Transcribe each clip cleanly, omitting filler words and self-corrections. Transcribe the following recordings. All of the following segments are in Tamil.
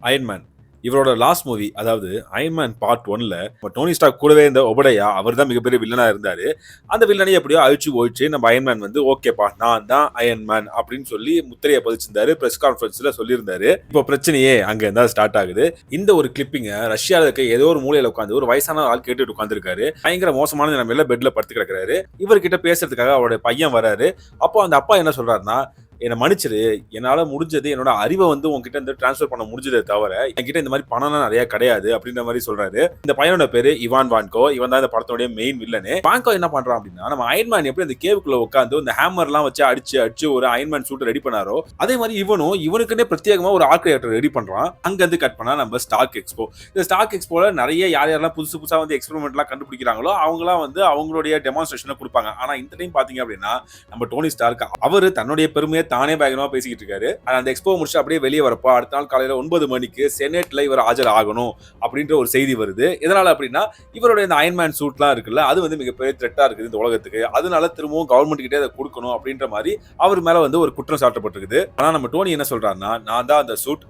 அயன்மேன் இவரோட லாஸ்ட் மூவி, அதாவது அயன்மேன் பார்ட் 1ல டோனி ஸ்டார்க் கூடவே இருந்த ஒபடையா அவர் தான் மிகப்பெரிய வில்லனா இருந்தாரு. அந்த வில்லனை எப்படியோ அழிச்சு போயிடுச்சு. நம்ம அயன்மேன் வந்து ஓகேப்பா நான் தான் அயன்மேன் அப்படின்னு சொல்லி முத்திரையை பதிச்சிருந்தாரு. பிரஸ் கான்ஃபரன்ஸ்ல சொல்லியிருந்தாரு. இப்போ பிரச்சனையே அங்க இருந்தா ஸ்டார்ட் ஆகுது. இந்த ஒரு கிளிப்பிங்க ரஷ்யால இருக்க ஏதோ ஒரு மூலையில உட்காந்து ஒரு வயசான ஆள் கேட்டுட்டு உட்காந்துருக்காரு. பயங்கர மோசமான நிலைமையில பெட்ல படுத்து கிடக்குறாரு. இவர்கிட்ட பேசுறதுக்காக அவருடைய பையன் வராரு. அப்போ அந்த அப்பா என்ன சொல்றாருன்னா, என்னை மன்னிச்சிரு, என்னால முடிஞ்சது என்னோட அறிவை வந்து உங்ககிட்ட இருந்து டிரான்ஸ்ஃபர் பண்ண முடிஞ்சதே தவிர என்கிட்ட இந்த மாதிரி பணம்லாம் நிறைய கிடையாது அப்படின்ற மாதிரி சொல்றாரு. இந்த பையனோட பேரு இவான் வான்கோ. இவன் தான் இந்த படத்தோட மெயின் வில்லனு. வான்கோ என்ன பண்றான் அப்படின்னா, நம்ம அயன்மேன் எப்படி அந்த கேவுக்குள்ள உட்காந்து இந்த ஹேமர்லாம் வச்சு அடிச்சு ஒரு அயன்மேன் சூட் ரெடி பண்ணாரோ அதே மாதிரி இவனுக்குன்னே பிரத்யேகமா ஒரு ஆர்ட் கிரியேட்டர் ரெடி பண்றான். அங்க இருந்து கட் பண்ணா நம்ம ஸ்டார்க் எக்ஸ்போ. இந்த ஸ்டார்க் எக்ஸ்போல நிறைய யாரெல்லாம் புதுசா வந்து எக்ஸ்பெரிமெண்ட்லாம் கண்டுபிடிக்கிறாங்களோ அவங்களாம் வந்து அவங்களுடைய டெமான்ஸ்ட்ரேஷனை கொடுப்பாங்க. ஆனா இந்த டைம் பாத்தீங்க அப்படின்னா நம்ம டோனி ஸ்டார்க் அவரு தன்னுடைய பெருமையை தானே பயங்கரமா பேசிக்கிட்டு இருக்காரு. அந்த எக்ஸ்போ முடிச்சு அப்படியே வெளியே வரப்போ அடுத்த நாள் காலையில 9 மணிக்கு செனேட்ல இவர் ஆஜர் ஆகணும் அப்படின்ற ஒரு செய்தி வருது. எதனால அப்படின்னா இவருடைய இந்த அயன்மேன் சூட்லாம் இருக்குல்ல, அது வந்து மிகப்பெரிய த்ரெட்டா இருக்குது இந்த உலகத்துக்கு. அதனால திரும்பவும் கவர்மெண்ட் கிட்டே அதை கொடுக்கணும் அப்படின்ற மாதிரி அவர் மேல வந்து ஒரு குற்றம் சாட்டப்பட்டிருக்குது. ஆனா நம்ம டோனி என்ன சொல்றாருன்னா, நான் தான் அந்த சூட்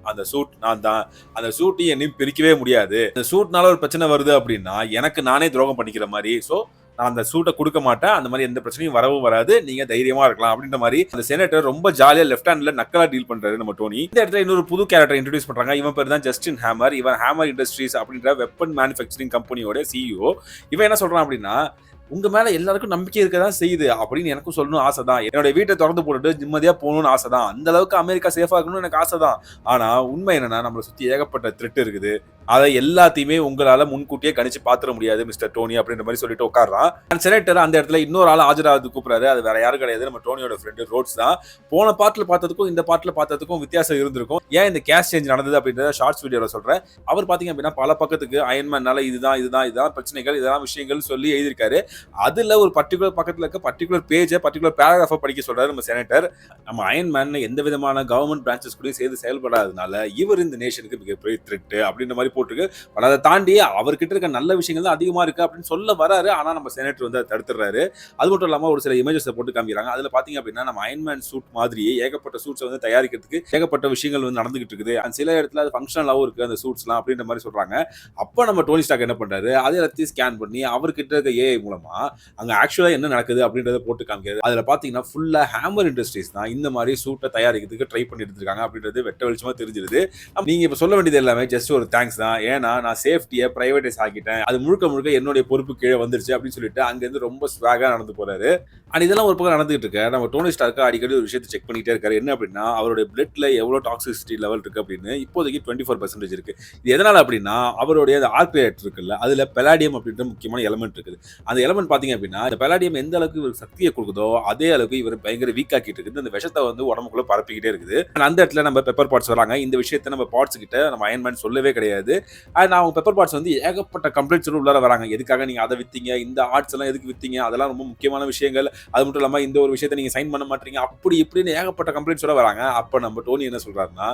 நான் தான், அந்த சூட்டையும் என்னையும் பிரிக்கவே முடியாது. அந்த சூட்னால ஒரு பிரச்சனை வருது அப்படின்னா எனக்கு நானே துரோகம் பண்ணிக்கிற மாதிரி. சோ நான் அந்த சூட்டை கொடுக்க மாட்டேன், அந்த மாதிரி எந்த பிரச்சனையும் வரவும் வராது, நீங்க தைரியமா இருக்கலாம் அப்படின்ற மாதிரி அந்த செனேட்டர் ரொம்ப ஜாலியா லெஃப்ட் ஹேண்ட்ல நக்கலா டீல் பண்றாரு நம்ம டோனி. இந்த இடத்துல இன்னொரு புது கேரக்டர் இன்ட்ரோடியூஸ் பண்றாங்க. இவன் பேர் தான் ஜஸ்டின் ஹேமர். இவன் ஹேமர் இண்டஸ்ட்ரீஸ் அப்படின்ற வெப்பன் மேனுஃபேக்சரிங் கம்பெனியோட சிஇஓ. இவன் என்ன சொல்றான் அப்படின்னா, உங்க மேல எல்லாருக்கும் நம்பிக்கை இருக்கதான் செய்யுது அப்படின்னு எனக்கும் சொல்லணும் ஆசை தான். என்னோட வீட்டை திறந்து போட்டுட்டு நிம்மதியா போகணும்னு ஆசை தான். அந்த அளவுக்கு அமெரிக்கா சேஃபா இருக்கணும்னு எனக்கு ஆசை தான். ஆனா உண்மை என்னன்னா, நம்மளை சுத்தி ஏகப்பட்ட த்ரெட் இருக்குது. அதை எல்லாத்தையுமே உங்களால முன்கூட்டியே கணிச்சு பாத்திர முடியாது மிஸ்டர் டோனி அப்படின்ற மாதிரி சொல்லிட்டு உட்கார்றான். செனேட்டர் அந்த இடத்துல இன்னொரு ஆள் ஆஜராவது கூப்பிடுறாரு. அது வேற யாரும் கிடையாது, நம்ம டோனியோட ஃப்ரெண்டு ரோட்ஸ் தான். போன பாட்டுல பார்த்ததுக்கும் இந்த பாட்டுல பார்த்ததுக்கும் வித்தியாசம் இருந்திருக்கும். ஏன் இந்த கேஷ் சேஞ்ச் நடந்தது அப்படின்றத ஷார்ட்ஸ் வீடியோல சொல்றேன். அவர் பாத்தீங்க அப்படின்னா பல பக்கத்துக்கு அயன்மேனால இதுதான் பிரச்சனைகள், இதெல்லாம் விஷயங்கள் சொல்லி எழுதியிருக்காரு. அதுல ஒரு பர்டிகுலர் பக்கத்துல இருக்க பர்டிகுலர் பேஜ் பர்டிகுலர் பேராகிராஃபை படிக்க சொல்றாரு நம்ம செனேட்டர். நம்ம அயன்மேன் எந்த விதமான கவர்மெண்ட் பிரான்ச்சஸ் கூட சேர்ந்து செயல்படாதனால இவர் இந்த நேஷனுக்கு மிகப்பெரிய த்ரெட் அப்படின்ற மாதிரி போட்டுருக்கு. அதை தாண்டி அவர்கிட்ட இருக்க நல்ல விஷயங்கள் தான் அதிகமா இருக்கு அப்படின்னு சொல்ல வராரு. ஆனா நம்ம செனேட்டர் வந்து தடுத்துறாரு. அது மட்டும் இல்லாம ஒரு சில இமேஜஸ் போட்டு காமிக்கிறாங்க. அதுல பாத்தீங்க அப்படின்னா நம்ம அயன்மேன் சூட் மாதிரியே ஏகப்பட்ட சூட்ஸ் வந்து தயாரிக்கிறதுக்கு ஏகப்பட்ட விஷயங்கள் வந்து நடந்துகிட்டு இருக்குது. சில இடத்துல அது ஃபங்க்ஷனலாவும் இருக்கு அந்த சூட்ஸ்லாம் அப்படின்ற மாதிரி சொல்றாங்க. அப்ப நம்ம டோனி ஸ்டார்க் என்ன பண்றாரு, அதை எல்லாத்தையும் ஸ்கேன் பண்ணி அவர்கிட்ட இருக்க ஏஐ மூலமா அங்க ஆக்சுவலா என்ன நடக்குது அப்படின்றத போட்டு காமிக்கிறது. அதுல பாத்தீங்கன்னா ஃபுல்லா ஹேமர் இண்டஸ்ட்ரீஸ் தான் இந்த மாதிரி சூட்டை தயாரிக்கிறதுக்கு ட்ரை பண்ணிட்டு இருக்காங்க அப்படின்றது வெட்ட வெளிச்சமா தெரிஞ்சிருது. நீங்க இப்ப சொல்ல வேண்டியது எல்லாமே ஜஸ்ட் ஒரு தேங்க்ஸ் தான். ஏன்னா நான் சேஃப்டியை பிரைவேடைஸ் ஆக்கிட்டேன், அது முழுக்க என்னுடைய பொறுப்பு கீழே வந்துருச்சு அப்படின்னு சொல்லிட்டு அங்க இருந்து ரொம்ப ஸ்வாகா நடந்து போறாரு. அண்ட் இதெல்லாம் ஒரு பக்கம் நடந்துகிட்டு இருக்க நம்ம டோனி ஸ்டார்க் அடிக்கடி ஒரு விஷயத்தை செக் பண்ணிட்டே இருக்காரு. என்ன அப்படின்னா அவருடைய பிளட்ல எவ்வளவு டாக்ஸிசிட்டி லெவல் இருக்கு அப்படின்னு. இப்போதைக்கு 24% இருக்கு. இது எதனால அப்படின்னா அவருடைய ஆர்க் ரியாக்டர் இருக்குல்ல, அதுல பெலாடியம் அப்படின்ற முக்கியமான எலமெண்ட் இருக்குது. அந்த எலமெண்ட் பாத்தீங்க அப்படின்னா இந்த பெலாடியம் எந்த அளவுக்கு இவர் சக்தியை கொடுக்குதோ அதே அளவுக்கு இவர் பயங்கர வீக் ஆக்கிட்டு இருக்குது. அந்த விஷத்தை வந்து உடம்புக்குள்ள பரப்பிக்கிட்டே இருக்குது. அந்த இடத்துல நம்ம பெப்பர் பாட்ஸ் வராங்க. இந்த விஷயத்தை நம்ம பாட்ஸ் கிட்ட நம்ம அயன்மேன் சொல்லவே கிடையாது. அவங்க பெப்பர் பாட்ஸ் வந்து ஏகப்பட்ட கம்ப்ளைண்ட்ஸ் உள்ளார வராங்க. எதுக்காக நீங்க அதை வித்தீங்க, இந்த ஆர்ட்ஸ் எல்லாம் எதுக்கு வித்தீங்க, அதெல்லாம் ரொம்ப முக்கியமான விஷயங்கள், அது மட்டும் இல்லாம இந்த ஒரு விஷயத்தை நீங்க சைன் பண்ண மாட்டீங்க அப்படி இப்படின்னு ஏகப்பட்ட கம்ப்ளைண்ட்ஸோட வராங்க. அப்ப நம்ம டோனி என்ன சொல்றாருன்னா,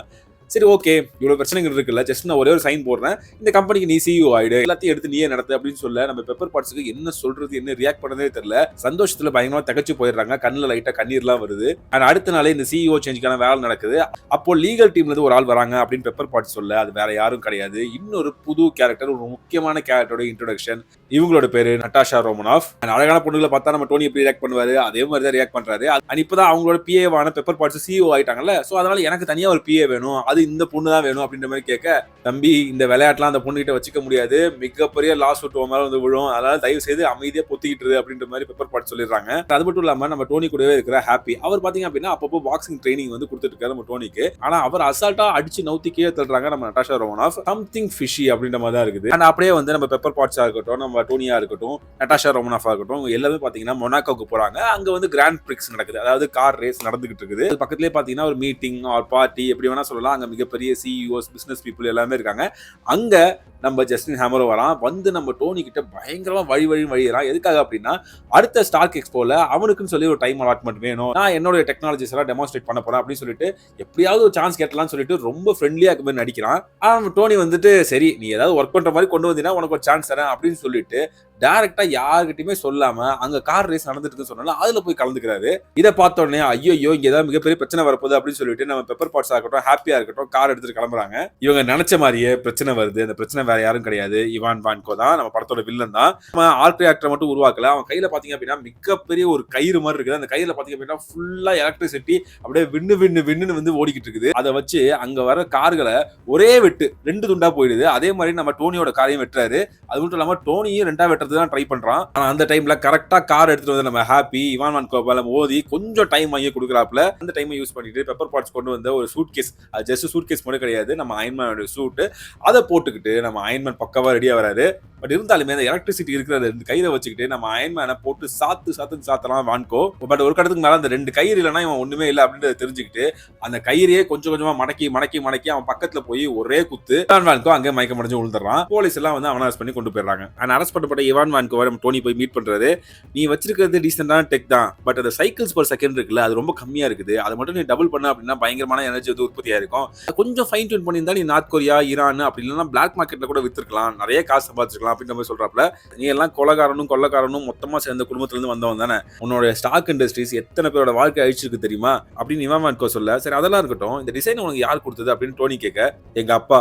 சரி ஓகே இவ்வளவு பிரச்சனைகள் இருக்குல்ல, ஜஸ்ட் நான் ஒரே ஒரு சைன் போடுறேன், இந்த கம்பெனிக்கு நீ சிஇஓ ஆயிடு, எல்லாத்தையும் எடுத்து நீயே நடத்து அப்படின்னு சொல்ல நம்ம பெப்பர் பாட்ஸுக்கு என்ன சொல்றது என்ன ரியாக்ட் பண்ணதே தெரியல. சந்தோஷத்துல பயங்கரமா தகச்சு போயிடுறாங்க. கண்ணுல லைட்டா கண்ணீர்லாம் வருது. அண்ட் அடுத்த நாளே இந்த சிஇஓ சேஞ்சுக்கான வேலை நடக்குது. அப்போ லீகல் டீம்ல இருந்து ஒரு ஆள் வராங்க அப்படின்னு பெப்பர் பாட்ஸ் சொல்ல அது வேற யாரும் கிடையாது, இன்னொரு புது கேரக்டர், ஒரு முக்கியமான கேரக்டரோட இன்ட்ரோடக்ஷன். இவங்களோட பேரு நட்டாஷா ரோமனாஃப். அழகான பொண்ணுகளை பார்த்தா நம்ம டோனி எப்படி ரியாக்ட் பண்ணுவாரு அதே மாதிரி தான் ரியாக்ட் பண்றாரு. அண்ட் இப்பதான் அவங்களோட பிஏவான பெப்பர் பாட்ஸ் சிஇஓ ஆயிட்டாங்கல்ல, சோ அதனால எனக்கு தனியா ஒரு பிஏ வேணும், அது இந்த பொண்ணு தான் வேணும் அப்படின்ற மாதிரி கேட்க, தம்பி இந்த விளையாட்டுலாம் அந்த பொண்ணு கிட்ட வச்சுக்க முடியாது, மிகப்பெரிய லாஸ் சூட் மேல வந்து விழும், அதனால தயவு செய்து அமைதியா பொத்திக்கிட்டு அப்படின்ற மாதிரி பெப்பர் பாட் சொல்லிடுறாங்க. அது மட்டும் இல்லாம நம்ம டோனி கூடவே இருக்கிற ஹாப்பி அவர் பாத்தீங்க அப்படின்னா அப்பப்போ பாக்ஸிங் ட்ரைனிங் வந்து கொடுத்துட்டு இருக்காரு நம்ம டோனிக்கு. ஆனா அவர் அசால்ட்டா அடிச்சு நவுத்தி கீழே தள்ளுறாங்க நம்ம நட்டாஷா ரோமனாஃப். சம்திங் ஃபிஷி அப்படின்ற மாதிரி தான் இருக்குது. அண்ட் அப்படியே வந்து நம்ம பெப்பர் பாட்ஸா இருக்கட்டும், நம்ம டோனியா இருக்கட்டும், நட்டாஷா ரோமனாஃபா இருக்கட்டும், எல்லாமே பாத்தீங்கன்னா மொனாக்கோக்கு போறாங்க. அங்க வந்து கிராண்ட் பிரிக்ஸ் நடக்குது, அதாவது கார் ரேஸ் நடந்துகிட்டு இருக்குது. பக்கத்துலேயே பாத்தீங்கன்னா ஒரு மீட்டிங் ஆர் பார்ட்டி எப்படி வேணா சொல்லலாம். அங்க மிகப்பெரிய சிஇஓஸ் பிசினஸ் பீப்புள் எல்லாமே இருக்காங்க. அங்க நம்ம ஜஸ்டின் ஹேமரும் வரான். வந்து நம்ம டோனி கிட்ட பயங்கரமா வழியறான். எதுக்காக அப்படின்னா அடுத்த ஸ்டார்க் எக்ஸ்போல அவனுக்குன்னு சொல்லி ஒரு டைம் அலாட்மெண்ட் வேணும், நான் என்னோட டெக்னாலஜிஸ் எல்லாம் டெமான்ஸ்ட்ரேட் பண்ண போறேன் அப்படின்னு சொல்லிட்டு எப்படியாவது ஒரு சான்ஸ் கேட்டலாம்னு சொல்லிட்டு ரொம்ப ஃப்ரெண்ட்லியா நடிக்கிறான். ஆனா டோனி வந்துட்டு சரி நீ ஏதாவது ஒர்க் பண்ற மாதிரி கொண்டு வந்தீங்கன்னா உனக்கு ஒரு சான்ஸ் தரேன் அப்படின்னு சொல்லிட்டு டைரக்டா யார்கிட்டயுமே சொல்லாம அங்க கார் ரேஸ் நடந்துட்டு இருக்குன்னு சொன்னாலும் அதுல போய் கலந்துக்கிறாரு. இதை பார்த்த உடனே ஐயோ இங்க ஏதாவது மிகப்பெரிய பிரச்சனை வரப்போகுது அப்படின்னு சொல்லிட்டு நம்ம பெப்பர் பாட்ஸா இருக்கட்டும் ஹாப்பியா இருக்கட்டும் கார் எடுத்துட்டு கிளம்புறாங்க. இவங்க நினைச்ச மாதிரியே பிரச்சனை வருது. அந்த பிரச்சனை வேற யாரும் கிடையாது, இவான் வான்கோ தான், நம்ம படத்தோட வில்லன் தான். நம்ம ஆர்ட் ரியாக்டரை மட்டும் உருவாக்கல, அவன் கையில பாத்தீங்க அப்படின்னா மிகப்பெரிய ஒரு கயிறு மாதிரி இருக்குது. அந்த கையில பாத்தீங்க அப்படின்னா ஃபுல்லா எலக்ட்ரிசிட்டி அப்படியே விண்ணு வந்து ஓடிக்கிட்டு இருக்குது. அதை வச்சு அங்க வர கார்களை ஒரே வெட்டு 2 துண்டா போயிடுது. அதே மாதிரி நம்ம டோனியோட காரையும் வெட்டுறாரு. அது மட்டும் இல்லாம டோனியும் 2 வெட்டுறது தான் ட்ரை பண்றான். ஆனா அந்த டைம்ல கரெக்டா கார் எடுத்துட்டு வந்து நம்ம ஹாப்பி இவான் வான்கோ மேல மோதி கொஞ்சம் டைம் வாங்கி கொடுக்குறாப்ல. அந்த டைமை யூஸ் பண்ணிட்டு பெப்பர் பாட்ஸ் கொண்டு வந்த ஒரு சூட் கேஸ், அது ஜஸ்ட் சூட் கேஸ் மட்டும் கிடையாது, நம்ம அயன்மேனோட சூட், அதை போட்டுக்கிட்டு நம்ம அயன்மேன் பக்கவா ரெடியா வராரு. பட் இருந்தாலுமே அந்த எலக்ட்ரிசிட்டி இருக்கிறத கையில வச்சுக்கிட்டு நம்ம அயன்மேனை போட்டு சாத்தலாம் வான்கோ. பட் ஒரு கடத்துக்கு மேல அந்த 2 கயிறு இல்லைன்னா இவன் ஒண்ணுமே இல்லை அப்படின்றத தெரிஞ்சுக்கிட்டு அந்த கயிறையே கொஞ்சம் கொஞ்சமா மடக்கி அவன் பக்கத்துல போய் ஒரே குத்து இவான் வான்கோ அங்கே மயக்கம் அடைஞ்சு விழுந்துறான். போலீஸ் எல்லாம் வந்து அவனை அரெஸ்ட் பண்ணி கொண்டு போயிடுறாங்க. அரெஸ்ட் பண்ணப்பட்ட இவான் வான்கோ நம்ம டோனி போய் மீட் பண்றாரு. நீ வச்சிருக்கிறது டீசென்டான டெக் தான், பட் அந்த சைக்கிள்ஸ் பர் செகண்ட் இருக்குல்ல அது ரொம்ப கம்மியா இருக்குது. அதை மட்டும் நீ டபுள் பண்ண அப்படின்னா பயங்கரமான எனர்ஜி வந்து உற்பத்தியா இருக்கும். கொஞ்சம் ஃபைன் டியூன் பண்ணியிருந்தா நீ நார்த் கொரியா, ஈரான் அப்படி இல்லைன்னா பிளாக் மார்க்கெட்ல கூட வித்துருக்கலாம், நிறைய காசு சம்பாதிச்சிருக்கலாம் அப்படின்ற மாதிரி சொல்றாப்ல. நீ எல்லாம் கொள்ளக்காரனும் மொத்தமா சேர்ந்த குடும்பத்துல இருந்து வந்தவன் தானே, உன்னோட ஸ்டாக் இண்டஸ்ட்ரீஸ் எத்தனை பேரோட வாழ்க்கை அழிச்சிருக்கு தெரியுமா அப்படின்னு இவான் வான்கோ சொல்ல. சரி அதெல்லாம் இருக்கட்டும், இந்த டிசைன் உனக்கு யார் கொடுத்தது அப்படின்னு டோனி கேட்க, எங்க அப்பா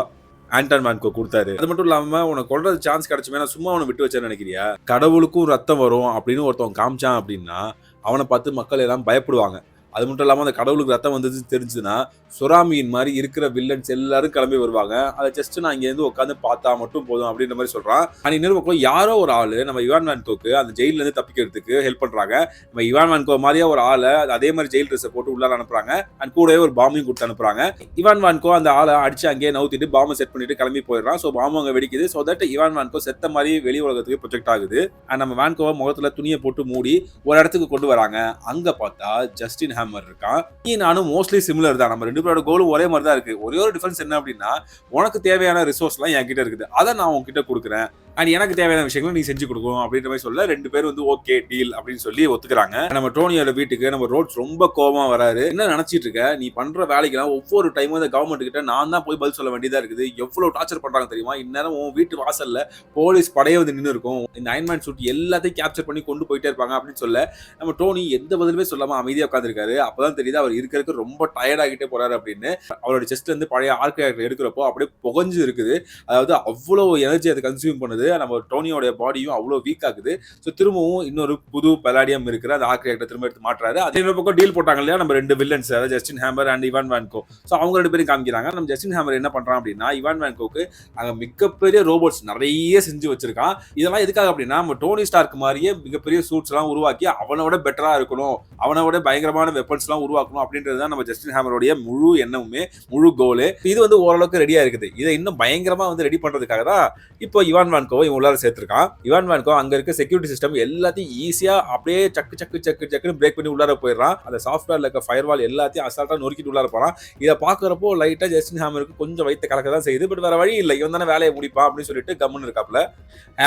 ஆண்டன் வான்கோ கொடுத்தாரு. அது மட்டும் இல்லாம உனக்கு கொள்றது சான்ஸ் கிடைச்சுமே நான் சும்மா அவனை விட்டு வச்சேன்னு நினைக்கிறியா? கடவுளுக்கும் ரத்தம் வரும் அப்படின்னு ஒருத்தவன் காமிச்சான் அப்படின்னா அவனை பார்த்து மக்கள் எல்லாம் பயப்படுவாங்க. அது மட்டும் இல்லாமல் அந்த கடவுளுக்கு ரத்தம் வந்தது தெரிஞ்சுதுன்னா சுறாமியின் மாதிரி இருக்கிற வில்லன்ஸ் எல்லாரும் கிளம்பி வருவாங்க. அதை ஜஸ்ட் நான் இங்கேருந்து உட்காந்து பார்த்தா மட்டும் போதும் அப்படின்ற மாதிரி சொல்றான். ஆனால் இன்னொரு பக்கம் யாரோ ஒரு ஆளு நம்ம இவான் வான்கோக்கு அந்த ஜெயில இருந்து தப்பிக்கிறதுக்கு ஹெல்ப் பண்றாங்க. நம்ம இவான் வான்கோ மாதிரியே ஒரு ஆளை அதே மாதிரி ஜெயில் ட்ரெஸ்ஸை போட்டு உள்ளார அனுப்புறாங்க. அண்ட் கூடவே ஒரு பாம்பையும் கொடுத்து அனுப்புறாங்க. இவான் வான்கோ அந்த ஆளை அடிச்சு அங்கேயே நவுத்திட்டு பாம்பை செட் பண்ணிட்டு கிளம்பி போயிடுறான். ஸோ பாம்பு அங்கே வெடிக்குது. ஸோ தட் இவான் வான்கோ செத்த மாதிரி வெளி உலகத்துக்கு ப்ரொஜெக்ட் ஆகுது. அண்ட் நம்ம வான்கோவை முகத்துல துணியை போட்டு மூடி ஒரு இடத்துக்கு கொண்டு வராங்க. அங்க பார்த்தா ஜஸ்டின் ஹேமர் இருக்கான். நானும் மோஸ்ட்லி சிமிலர் தான், நம்ம 2 பேரோட கோலும் ஒரே மாதிரி தான் இருக்கு. ஒரே ஒரு டிஃபரன்ஸ் என்ன அப்படின்னா உனக்கு தேவையான ரிசோர்ஸ்லாம் என்கிட்ட இருக்குது, அதை நான் உங்ககிட்ட கொடுக்குறேன், அண்ட் எனக்கு தேவையான விஷயங்களை நீ செஞ்சு கொடுக்கணும் அப்படின்ற மாதிரி சொல்ல 2 பேரும் வந்து ஓகே டீல் அப்படின்னு சொல்லி ஒத்துக்கிறாங்க. நம்ம டோனியோட வீட்டுக்கு நம்ம ரோட்ஸ் ரொம்ப கோபமா வராரு. என்ன நினைச்சிட்டு இருக்க, நீ பண்ற வேலைக்கெல்லாம் ஒவ்வொரு டைமும் இந்த கவர்மெண்ட் கிட்ட நான் தான் போய் பதில் சொல்ல வேண்டியதா இருக்குது, எவ்வளவு டார்ச்சர் பண்றாங்க தெரியுமா, இந்நேரம் உன் வீட்டு வாசல்ல போலீஸ் படையே வந்து நின்று இருக்கும், இந்த அயன்மேன் சூட் எல்லாத்தையும் கேப்சர் பண்ணி கொண்டு போயிட்டே இருப்பாங்க அப்படின்னு சொல்ல நம்ம டோனி எந்த பதிலுமே சொல்லாம அமைதியா உட்காந்துருக்காரு. அப்பதான் தெரியுது அவர் இருக்கிறதுக்கு ரொம்ப டயர்ட் ஆகிட்டே போறாரு அப்படின்னு. அவரோட செஸ்ட்ல இருந்து பழைய ஆர்க் எடுக்கிறப்போ அப்படியே புகஞ்சு இருக்குது. அதாவது அவ்வளவு எனர்ஜி அதை கன்சியூம் பண்ணுது. நம்ம டோனியோட பாடியும் அவ்வளவு வீக் ஆகுது. ஸோ திரும்பவும் இன்னொரு புது பெலாடியம் இருக்கிற அந்த ஆர்க் ரியாக்டரை திரும்ப எடுத்து மாட்டுறாரு. அதே பக்கம் டீல் போட்டாங்க இல்லையா நம்ம 2 வில்லன்ஸ், அதாவது Justin hammer and Ivan Van Gogh. So அவங்க 2 பேரும் காமிக்கிறாங்க. நம்ம ஜஸ்டின் ஹேமர் என்ன பண்றான் அப்படின்னா இவான் வான்கோக்கு அங்க மிகப்பெரிய ரோபோட்ஸ் நிறைய செஞ்சு வச்சிருக்கான். இதெல்லாம் எதுக்காக அப்படின்னா நம்ம டோனி ஸ்டார்க் மாதிரியே மிகப்பெரிய சூட்ஸ் எல்லாம் உருவாக்கி அவனோட பெட்டரா இருக்கணும், அவனோட பயங்கரமான வெப்பன்ஸ் எல்லாம் உருவாக்கணும் அப்படின்றது தான் நம்ம ஜஸ்டின் ஹேமரோடைய முழு எண்ணமுமே முழு கோலு. இது வந்து ஓரளவுக்கு ரெடியா இருக்குது. இதை இன்னும் பயங்கரமா வந்து ரெடி பண்றதுக்காக தான் இப்போ இவான் வான்கோ இவன் உள்ளார சேர்த்திருக்கான். இவான் வான்கோ அங்க இருக்க செக்யூரிட்டி சிஸ்டம் எல்லாத்தையும் ஈஸியா அப்படியே சக்குன்னு பிரேக் பண்ணி உள்ளார போயிடுறான். அந்த சாஃப்ட்வேர்ல இருக்க ஃபயர்வால் எல்லாத்தையும் அசால்ட்டா நொறுக்கிட்டு உள்ளார போறான். இதை பாக்குறப்போ லைட்டா ஜஸ்டின் ஹேமருக்கு கொஞ்சம் வயிற்று கலக்க தான் செய்யுது. பட் வேற வழி இல்லை, இவன் தானே வேலையை முடிப்பான் அப்படின்னு சொல்லிட்டு கம்முன்னு இருக்காப்ல.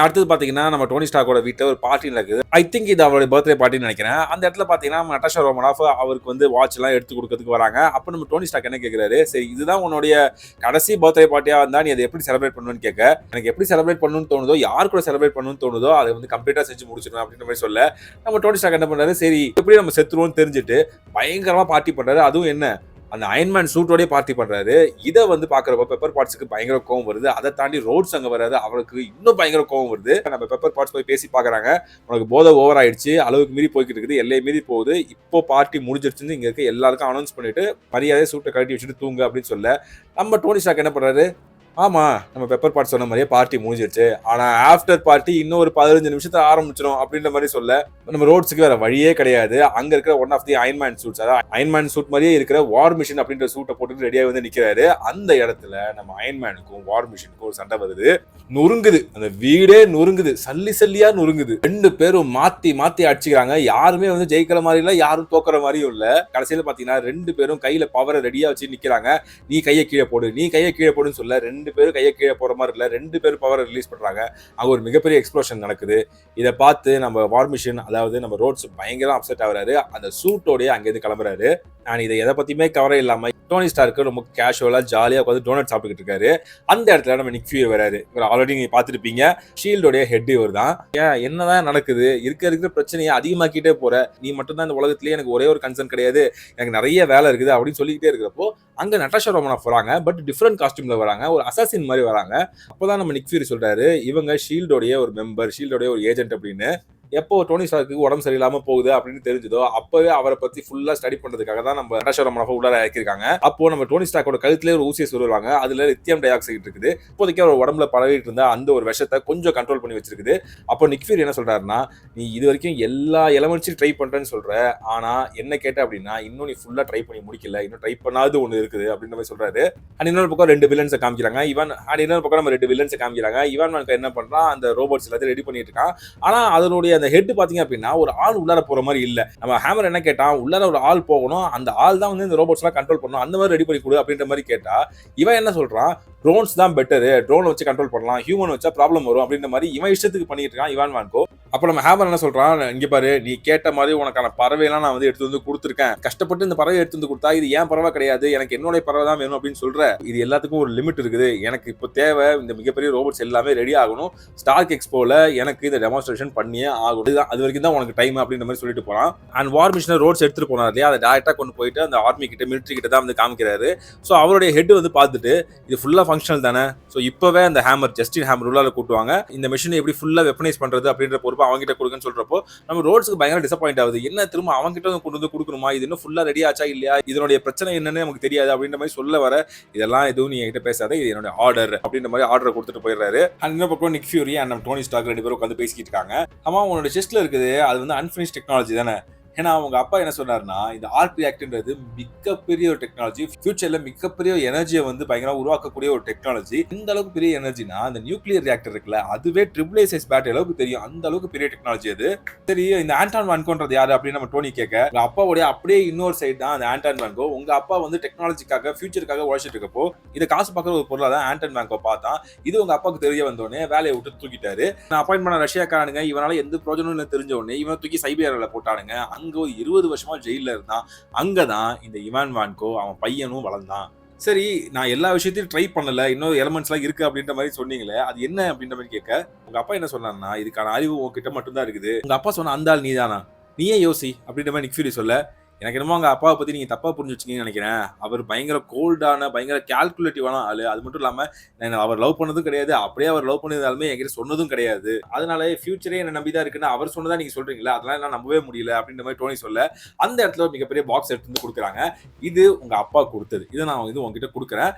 அடுத்தது பாத்தீங்கன்னா நம்ம டோனி ஸ்டார்க்கோட வீட்டுல ஒரு பார்ட்டி நடக்குது. ஐ திங்க் இது அவருடைய பர்த்டே பார்ட்டின்னு நினைக்கிறேன். அந்த இடத்துல பாத்தீங்கன்னா நட்டாஷா ரோமனாஃப் அவருக்கு வந்து வாட்ச் எல்லாம் எடுத்து கொடுக்கறதுக்கு வராங்க. அப்ப நம்ம டோனி ஸ்டார்க் என்ன கேட்கிறாரு, சரி இதுதான் உன்னுடைய கடைசி பர்த்டே பார்ட்டியா வந்தா நீ அதை எப்படி செலிப்ரேட் பண்ணுன்னு கேட்க, எனக்கு எப்படி செலிப்ரேட் பண்ணணும்னு தோணுதோ, யார் கூட செலிப்ரேட் பண்ணணும்னு தோணுதோ அதை வந்து கம்ப்ளீட்டா செஞ்சு முடிச்சிடணும் அப்படின்ற மாதிரி சொல்ல நம்ம டோனி ஸ்டார்க் என்ன பண்றாரு, சரி எப்படி நம்ம செத்துருவோம்னு தெரிஞ்சுட்டு பயங்கரமா பார்ட்டி பண்றாரு. அதுவும் என்ன அந்த அயன்மேன் சூட்டோடய பார்ட்டி பண்றாரு. இதை வந்து பாக்குறப்ப பெப்பர் பாட்ஸுக்கு பயங்கர கோவம் வருது. அதை தாண்டி ரோட்ஸ் அங்க வராது, அவருக்கு இன்னும் பயங்கர கோவம் வருது. நம்ம பெப்பர் பாட்ஸ் போய் பேசி பாக்குறாங்க. உனக்கு போதை ஓவர் ஆயிடுச்சு, அளவுக்கு மீறி போய்கிட்டு இருக்குது, எல்லையை மீறி போகுது, இப்போ பார்ட்டி முடிஞ்சிருச்சுன்னு இங்க இருக்க எல்லாருக்கும் அனௌன்ஸ் பண்ணிட்டு மரியாதை சூட்டை கழட்டி வச்சுட்டு தூங்கு அப்படின்னு சொல்ல நம்ம டோனி ஸ்டார்க் என்ன பண்றாரு, ஆமா நம்ம பெப்பர் பார்ட்டி சொன்ன மாதிரியே பார்ட்டி முடிஞ்சிருச்சு, ஆனா ஆஃப்டர் பார்ட்டி இன்னும் ஒரு 15 நிமிஷத்துல ஆரம்பிச்சிடும் அப்படின்ற மாதிரி சொல்ல நம்ம ரோட்ஸுக்கு வேற வழியே கிடையாது. அங்க இருக்கிற one of the Iron Man suits, அதாவது அயன்மேன் சூட் மாதிரியே இருக்கிற வார் மிஷின் அப்படின்ற சூட்டை போட்டு ரெடியாக வந்து நிக்கிறாரு. அந்த இடத்துல நம்ம அயன்மேனுக்கும் வார் மிஷினுக்கும் ஒரு சண்டை வருது. நொறுங்குது, அந்த வீடே நொறுங்குது, சல்லியா நொறுங்குது. 2 பேரும் மாத்தி அடிச்சுக்கிறாங்க. யாருமே வந்து ஜெயிக்கிற மாதிரி இல்ல, யாரும் தோக்குற மாதிரியும் இல்ல. கடைசியில பாத்தீங்கன்னா 2 பேரும் கையில பவரை ரெடியா வச்சு நிக்கிறாங்க. நீ கையை கீழே போடுன்னு சொல்ல 2 2 பேரும் கையை கீழே போற மாதிரி இல்ல, 2 பேரும் பவர் ரிலீஸ் பண்றாங்க. அங்க ஒரு மிகப்பெரிய எக்ஸ்ப்ளோஷன் நடக்குது. இதை பார்த்து நம்ம வார் மிஷின், அதாவது நம்ம ரோட்ஸ் பயங்கர அப்செட் ஆகுறாரு. அந்த சூட்டோடய அங்கேருந்து கிளம்புறாரு. நான் இதை எதை பத்தியுமே கவரை இல்லாம டோனி ஸ்டார்க்கு ரொம்ப கேஷுவலா ஜாலியா உட்காந்து டோனட் சாப்பிட்டுக்கிட்டு இருக்காரு. அந்த இடத்துல நம்ம நிக் ஃபியூரி வராரு. இவர் ஆல்ரெடி நீங்க பார்த்துருப்பீங்க, ஷீல்டோடைய ஹெட் இவர் தான். என்னதான் நடக்குது, இருக்கிற பிரச்சனையை அதிகமாக்கிட்டே போற, நீ மட்டும் தான் இந்த உலகத்திலேயே எனக்கு ஒரே ஒரு கன்சர்ன் கிடையாது, எனக்கு நிறைய வேலை இருக்குது அப்படின்னு சொல்லிக்கிட்டே இருக்கிறப்போ அங்க நட்டாஷா ரோமனோஃப் வராங்க. பட் டிஃப்ரெண்ட் காஸ்டியூம்ல வராங்க, ஒரு அசாசின் மாதிரி வராங்க. அப்பதான் நம்ம நிக் ஃபியூரி சொல்றாரு, இவங்க ஷீல்டோடைய ஒரு மெம்பர், ஷீல்டோடைய ஒரு ஏஜென்ட் அப்படின்னு. எப்போ டோனி ஸ்டார்க்கு உடம்பு சரியில்லாம போகுது அப்படின்னு தெரிஞ்சதோ அப்பவே அவரை பத்தி ஃபுல்லா ஸ்டடி பண்றதுக்காக தான் நம்ம நட்டாஷா ரோமனோஃப் உள்ளார இறக்கிருக்காங்க. அப்போ நம்ம டோனி ஸ்டார்க்கோட கழுத்திலே ஒரு ஊசியை சொல்லுவாங்க, அதுல லித்தியம் டை ஆக்சைடு இருக்குது. இப்போதைக்கு அவர் உடம்புல பரவிட்டு இருந்தா அந்த ஒரு விஷத்தை கொஞ்சம் கண்ட்ரோல் பண்ணி வச்சிருக்குது. அப்போ நிக் ஃபியூரி என்ன சொல்றாருன்னா, நீ இது வரைக்கும் எல்லா எலமெண்ட்ஸையும் ட்ரை பண்றேன்னு சொல்ற, ஆனா என்ன கேட்ட அப்படின்னா இன்னும் நீ ஃபுல்லா ட்ரை பண்ணி முடிக்கல, இன்னும் ட்ரை பண்ணாது ஒண்ணு இருக்குது அப்படின்ற மாதிரி சொல்றாரு. அண்ட் இன்னொரு பக்கம் 2 வில்லன்ஸை காமிக்கிறாங்க. இன்னொரு பக்கம் நம்ம 2 வில்லன்ஸை காமிக்கிறாங்க. இவான் மேன்கோ என்ன பண்றான், அந்த ரோபோட்ஸ் எல்லாத்தையும் ரெடி பண்ணிட்டு இருக்கான். ஆனா அதனுடைய அந்த ஹெட் பாத்தீங்க அப்படின்னா ஒரு ஆள் உள்ளார போற மாதிரி இல்ல. நம்ம ஹேமர் என்ன கேட்டான், உள்ளார ஒரு ஆள் போகணும், அந்த ஆள் தான் வந்து இந்த ரோபோட்ஸ் எல்லாம் கண்ட்ரோல் பண்ணணும், அந்த மாதிரி ரெடி பண்ணி கொடு அப்படின்ற மாதிரி கேட்டா, இவன் என்ன சொல்றான், ட்ரோன்ஸ் தான் பெட்டர், ட்ரோன் வச்சு கண்ட்ரோல் பண்ணலாம், ஹியூமன் வச்சா ப்ராப்ளம் வரும் அப்படின்ற மாதிரி இவன் இஷ்டத்துக்கு பண்ணிட்டு இருக்கான் இவான் மேன்கோ. அப்ப நம்ம ஹேமர் என்ன சொல்றான், இங்க பாரு, நீ கேட்ட மாதிரி உனக்கான பறவையெல்லாம் நான் வந்து எடுத்து வந்து கொடுத்துருக்கேன், கஷ்டப்பட்டு இந்த பறவை எடுத்து வந்து கொடுத்தா இது ஏன் பறவை கிடையாது, எனக்கு என்னோட பறவை தான் வேணும் அப்படின்னு சொல்ற. இது எல்லாத்துக்கும் ஒரு லிமிட் இருக்குது. எனக்கு இப்போ தேவை இந்த மிகப்பெரிய ரோபோட்ஸ் எல்லாமே ரெடி ஆகணும், ஸ்டார்க் எக்ஸ்போல எனக்கு இந்த டெமான்ஸ்ட்ரேஷன் பண்ணியே ஆகணும், அது வரைக்கும் தான் உனக்கு டைம் அப்படின்ற மாதிரி சொல்லிட்டு போறான். அண்ட் வார் மிஷினர் ரோட்ஸ் எடுத்துட்டு போனார் இல்லையா, அதை டைரக்டா கொண்டு போயிட்டு அந்த ஆர்மி கிட்ட, மிலிட்டரி கிட்ட தான் வந்து காமிக்கிறாரு. ஸோ அவருடைய ஹெட் வந்து பார்த்துட்டு இது ஃபுல்லா ஃபங்க்ஷனல் தானே, ஸோ இப்பவே அந்த ஹேமர், ஜஸ்டின் ஹேமர் உள்ளார கூட்டுவாங்க, இந்த மிஷினை எப்படி ஃபுல்லா வெப்பனைஸ் பண்றது அப்படின்ற பொறுப்பு அவங்க கிட்ட கொடுக்குன்னு சொல்றப்போ நம்ம ரோட்ஸ்க்கு பயங்கர டிசப்பாயிண்ட் ஆகுது. என்ன திரும்ப அவங்க கிட்ட கொண்டு வந்து கொடுக்கணுமா, இது இன்னும் ஃபுல்லா ரெடி ஆச்சா இல்லையா, இதனுடைய பிரச்சனை என்னன்னு நமக்கு தெரியாது அப்படின்ற மாதிரி சொல்ல வர, இதெல்லாம் எதுவும் நீ என்கிட்ட பேசாத, இது என்னோட ஆர்டர் அப்படின்ற மாதிரி ஆர்டர் கொடுத்துட்டு போயிடுறாரு. அண்ட் இன்னொரு பக்கம் நிக் ஃபியூரி அண்ட் நம்ம டோனி ஸ்டார்க் 2 பேரும் உட்காந்து பேசிக்கிட்டு இருக்காங்க. ஆமா, உன்னோட செஸ்ட்ல இருக்குது, அது வந்து அன்ஃபினிஷ் டெக்னாலஜி தானே. ஏன்னா அவங்க அப்பா என்ன சொன்னார்னா, இந்த ஆர்க் ரியாக்டர்ன்றது மிகப்பெரிய ஒரு டெக்னாலஜி, ஃபியூச்சர்ல மிகப்பெரிய எனர்ஜியை வந்து பயங்கரமா உருவாக்கக்கூடிய ஒரு டெக்னாலஜி. இந்த அளவுக்கு பெரிய எனர்ஜினா அந்த நியூக்ளியர் ரியாக்டர் இருக்குல்ல, அதுவே ட்ரிபிள் ஏ சைஸ் பேட்டரி அளவுக்கு தெரியும், அந்த அளவுக்கு பெரிய டெக்னாலஜி அது. சரி, இந்த ஆண்டான் வான்கோன்றது யாரு அப்படின்னு நம்ம டோனி கேட்க, உங்க அப்பாவுடைய அப்படியே இன்னொரு சைடு தான் அந்த ஆண்டான் வான்கோ. உங்க அப்பா வந்து டெக்னாலஜிக்காக, ஃபியூச்சருக்காக உழைச்சிட்டு இருக்கப்போ இதை காசு பார்க்குற ஒரு பொருளா தான் ஆண்டான் வான்கோ பார்த்தான். இது உங்க அப்பாவுக்கு தெரிய வந்தோடனே வேலையை விட்டு தூக்கிட்டாரு. நான் அப்பாயின்ட் பண்ண ரஷ்யாக்காரனுங்க, இவனால எந்த பிரோஜனமும் தெரிஞ்ச உடனே இவனை தூக்கி சைபீரியால போட்டானுங்க. அங்க 20 வருஷமா ஜெயில இருந்தான். அங்கதான் இந்த இவான் வான்கோ அவன் பையனும் வளர்ந்தான். சரி, நான் எல்லா விஷயத்தையும் ட்ரை பண்ணல, இன்னொரு எலமெண்ட்ஸ் எல்லாம் இருக்கு அப்படின்ற மாதிரி சொன்னீங்களே, அது என்ன அப்படின்ற மாதிரி கேட்க, உங்க அப்பா என்ன சொன்னார்னா, இதுக்கான அறிவு உங்ககிட்ட மட்டும்தான் இருக்குது. உங்க அப்பா சொன்ன அந்த ஆள் நீதானா, நீயே யோசி அப்படின்ற மாதிரி நிக் ஃபியூரி சொல்ல, எனக்கு என்னமோ அவங்க அப்பாவை பத்தி நீங்க தப்பா புரிஞ்சு வச்சுக்கீங்கன்னு நினைக்கிறேன். அவர் பயங்கர கோல்டான, பயங்கர கால்குலேட்டிவான ஆளு. அது மட்டும் இல்லாம அவர் லவ் பண்ணதும் கிடையாது, அப்படியே அவர் லவ் பண்ணதாலுமே என்கிட்ட சொன்னதும் கிடையாது. அதனால ஃபியூச்சரே என்ன நம்பிதான் இருக்குன்னு அவர் சொன்னதா நீங்க சொல்றீங்களா, அதெல்லாம் நான் நம்பவே முடியல அப்படின்ற மாதிரி டோனி சொல்ல, அந்த இடத்துல ஒரு மிகப்பெரிய பாக்ஸ் எடுத்து வந்து கொடுக்குறாங்க. இது உங்க அப்பா கொடுத்தது, இதை நான் வந்து உங்ககிட்ட கொடுக்குறேன்,